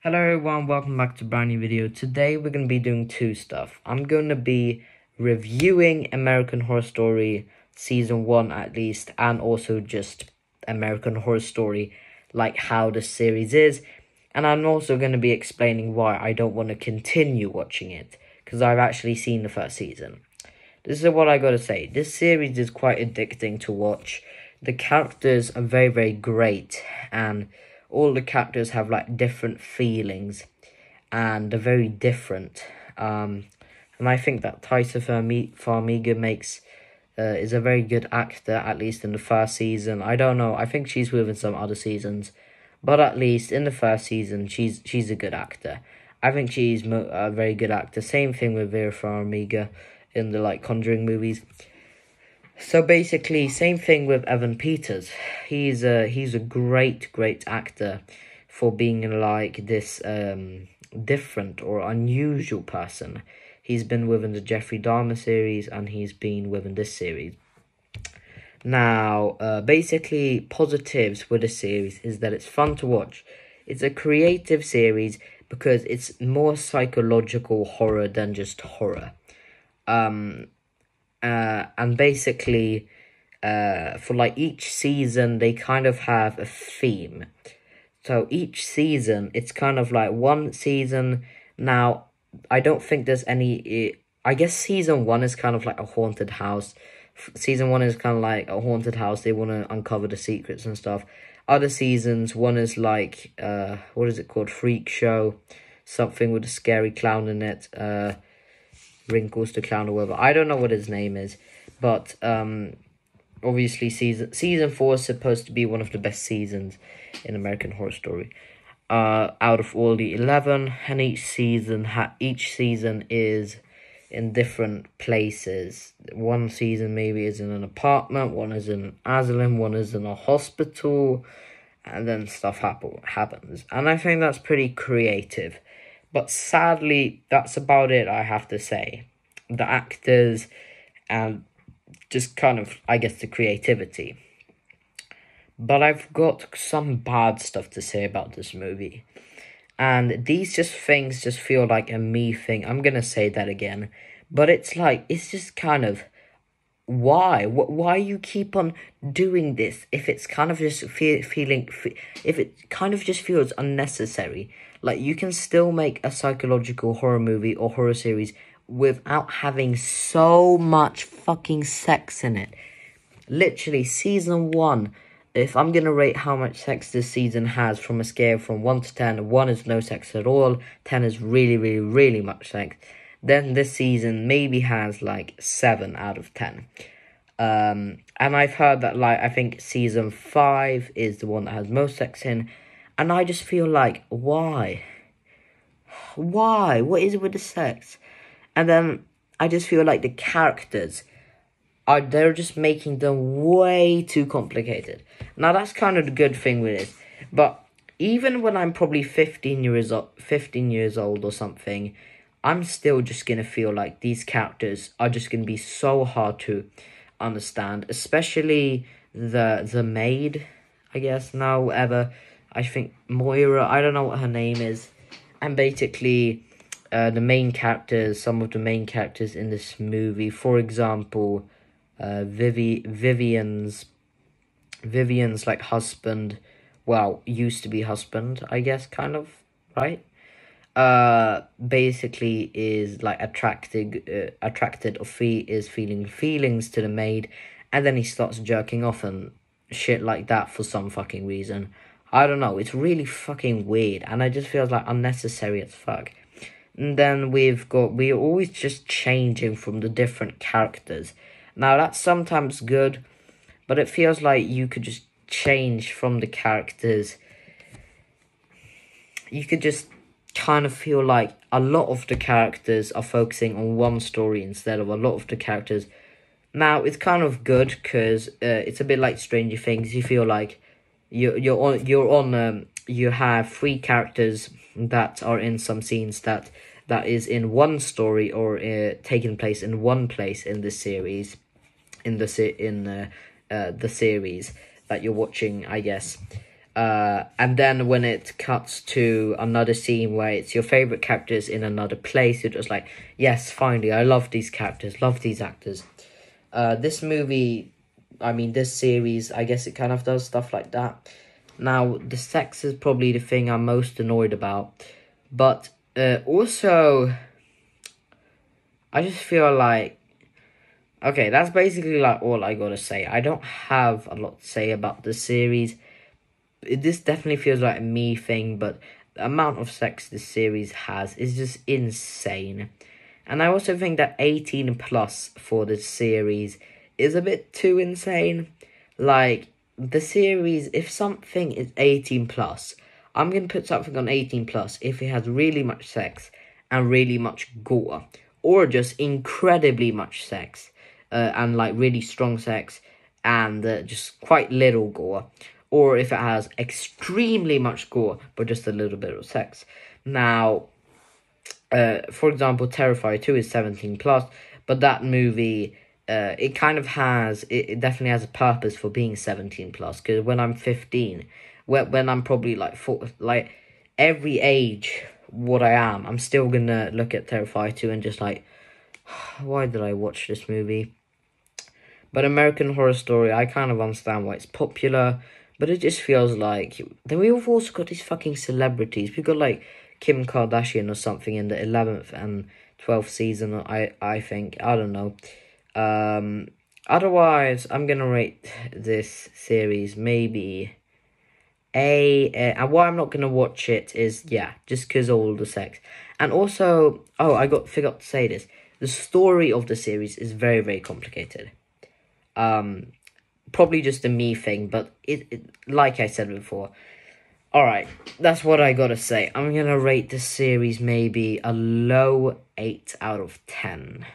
Hello everyone, welcome back to a brand new video. Today we're going to be doing two stuff. I'm going to be reviewing American Horror Story Season 1 at least, and also just American Horror Story, like how the series is. And I'm also going to be explaining why I don't want to continue watching it, because I've actually seen the first season. This is what I got to say. This series is quite addicting to watch. The characters are very, very great, and all the characters have like different feelings, and they're very different. And I think that Taissa Farmiga is a very good actor, at least in the first season. I don't know. I think she's within some other seasons, but at least in the first season, she's a good actor. I think she's a very good actor. Same thing with Vera Farmiga in the Conjuring movies. So basically, same thing with Evan Peters. He's a great actor for being this different or unusual person. He's been within the Jeffrey Dahmer series, and he's been within this series. Now, basically, positives with the series is that it's fun to watch. It's a creative series because it's more psychological horror than just horror. And basically, for each season, they kind of have a theme. So each season, it's kind of like one season. Now, I don't think there's any. I guess season 1 is kind of like a haunted house. Season 1 is kind of like a haunted house. They want to uncover the secrets and stuff. Other seasons, one is what is it called? Freak Show. Something with a scary clown in it. Wrinkles the Clown or whatever. I don't know what his name is, but obviously season 4 is supposed to be one of the best seasons in American Horror Story. Out of all the 11, and each season is in different places. One season maybe is in an apartment, one is in an asylum, one is in a hospital, and then stuff happens. And I think that's pretty creative. But sadly, that's about it, I have to say. The actors and just kind of, I guess, the creativity. But I've got some bad stuff to say about this movie. And these things just feel like a me thing. I'm going to say that again. But it's just kind of, why? Why you keep on doing this if it's kind of just if it kind of just feels unnecessary? You can still make a psychological horror movie or horror series without having so much fucking sex in it. Literally, season 1, if I'm gonna rate how much sex this season has from a scale from 1 to 10, 1 is no sex at all, 10 is really much sex. Then this season maybe has 7 out of 10. And I've heard that I think season 5 is the one that has most sex in. And I just feel why? Why? What is it with the sex? And then I just feel like the characters they're just making them way too complicated. Now that's kind of the good thing with it. But even when I'm probably 15 years old or something, I'm still just gonna feel like these characters are just gonna be so hard to understand, especially the maid, I guess, now, whatever. I think Moira, I don't know what her name is. And basically, some of the main characters in this movie, for example, Vivian's husband, well, used to be husband, I guess, kind of, right? Basically is is feeling feelings to the maid, and then he starts jerking off and shit like that for some fucking reason. I don't know, it's really fucking weird, and it just feels unnecessary as fuck. And then we're always just changing from the different characters. Now that's sometimes good, but it feels like you could just change from the characters. You could just kind of feel like a lot of the characters are focusing on one story instead of a lot of the characters. Now it's kind of good because it's a bit like Stranger Things. You feel like you have 3 characters that are in some scenes that is in one story or taking place in one place in the series, the series that you're watching, I guess. And then when it cuts to another scene where it's your favorite characters in another place, you're just like, yes, finally, I love these characters, love these actors. This movie, I mean, this series, I guess it kind of does stuff like that. Now, the sex is probably the thing I'm most annoyed about. But also, I just feel like, okay, that's basically like all I gotta say. I don't have a lot to say about the series. This definitely feels like a me thing, but the amount of sex this series has is just insane. And I also think that 18 plus for the series is a bit too insane. Like, the series, if something is 18 plus, I'm going to put something on 18 plus if it has really much sex and really much gore. Or just incredibly much sex and like really strong sex and just quite little gore. Or if it has extremely much gore, but just a little bit of sex. Now, for example, Terrifier 2 is 17 plus, but that movie, it kind of has, it definitely has a purpose for being 17 plus, because when I'm 15, when I'm probably like, like, every age what I am, I'm still gonna look at Terrifier 2 and just like, why did I watch this movie? But American Horror Story, I kind of understand why it's popular, but it just feels like... Then we've also got these fucking celebrities. We've got, like, Kim Kardashian or something in the 11th and 12th season, I think. I don't know. Otherwise, I'm gonna rate this series maybe and why I'm not gonna watch it is, yeah, just because all the sex. And also, oh, I forgot to say this. The story of the series is very, very complicated. Probably just a me thing, but it like I said before. Alright, that's what I gotta say. I'm gonna rate this series maybe a low 8 out of 10.